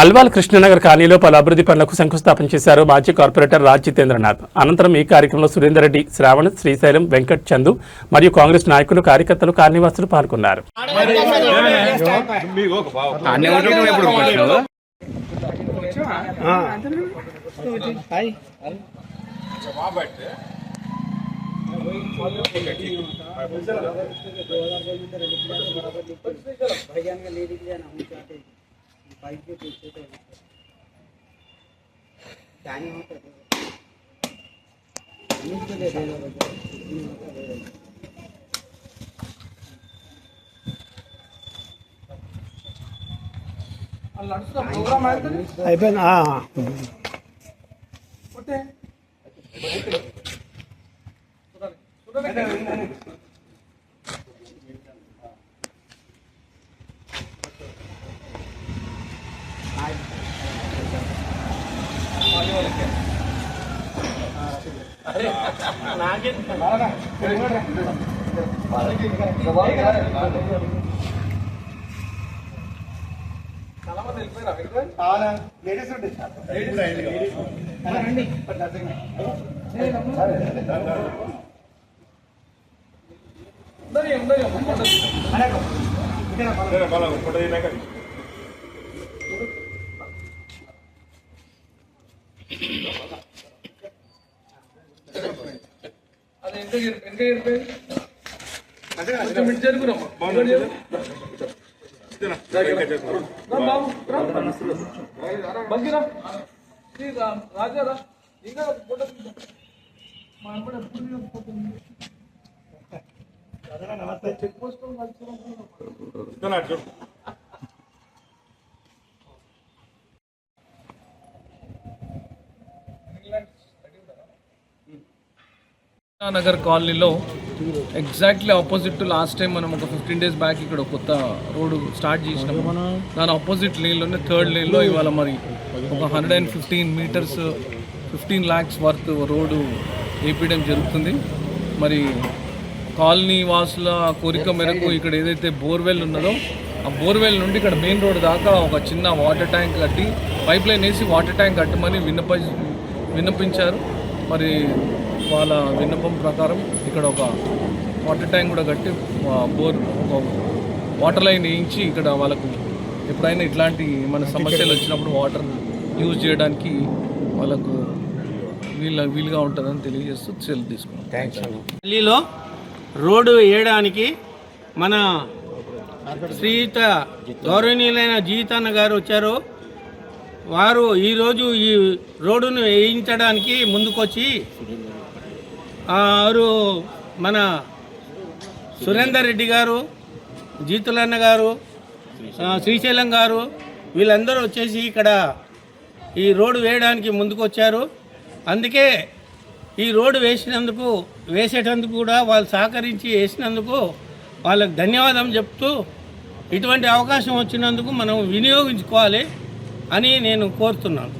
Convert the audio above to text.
అల్వాల్ కృష్ణనగర్ కాలనీలో పలు అభివృద్ధి పనులకు శంకుస్థాపన చేశారు మాజీ కార్పొరేటర్ రాజ్ జితేంద్రనాథ్. అనంతరం ఈ కార్యక్రమంలో సురేందర్ రెడ్డి, శ్రావణ్, శ్రీశైలం, వెంకట్, చందు మరియు కాంగ్రెస్ నాయకులు, కార్యకర్తలు, కాలనీవాసులు పాల్గొన్నారు. నగర్ కాలనీలో exactly opposite to last time మనం ఒక 15 days బ్యాక్ ఇక్కడ కొత్త రోడ్డు స్టార్ట్ చేసినాము. దాని ఆపోజిట్ లేన్లోనే థర్డ్ లేన్లో ఇవాళ మరి ఒక 115 meters 15 lakhs వర్త్ రోడ్డు వేపించడం జరుగుతుంది. మరి కాలనీ వాసుల కోరిక మేరకు ఇక్కడ ఏదైతే బోర్వెల్ ఉన్నదో ఆ బోర్వెల్ నుండి ఇక్కడ మెయిన్ రోడ్ దాకా ఒక చిన్న వాటర్ ట్యాంక్ కట్టి పైప్ లైన్ వేసి వాటర్ ట్యాంక్ కట్టమని విన్నపించారు. మరి వాళ్ళ విన్నపం ప్రకారం ఇక్కడ ఒక వాటర్ ట్యాంక్ కూడా కట్టి ఒక వాటర్ లైన్ వేయించి ఇక్కడ వాళ్ళకు ఎప్పుడైనా ఇట్లాంటి మన సమస్యలు వచ్చినప్పుడు వాటర్ యూజ్ చేయడానికి వాళ్ళకు వీలుగా ఉంటుందని తెలియజేస్తూ సెలవు తీసుకున్నాం. ఢిల్లీలో రోడ్డు వేయడానికి మన శ్రీయుత గౌరవనీయులైన జీవితాన్న గారు వచ్చారు. వారు ఈరోజు ఈ రోడ్డును వేయించడానికి ముందుకొచ్చి వారు మన సురేందర్ రెడ్డి గారు, జీతులన్న గారు, శ్రీశైలం గారు వీళ్ళందరూ వచ్చేసి ఇక్కడ ఈ రోడ్డు వేయడానికి ముందుకొచ్చారు. అందుకే ఈ రోడ్డు వేసేటందుకు కూడా వాళ్ళు సహకరించి వేసినందుకు వాళ్ళకి ధన్యవాదం చెప్తూ ఇటువంటి అవకాశం వచ్చినందుకు మనం వినియోగించుకోవాలి అని నేను కోరుతున్నాను.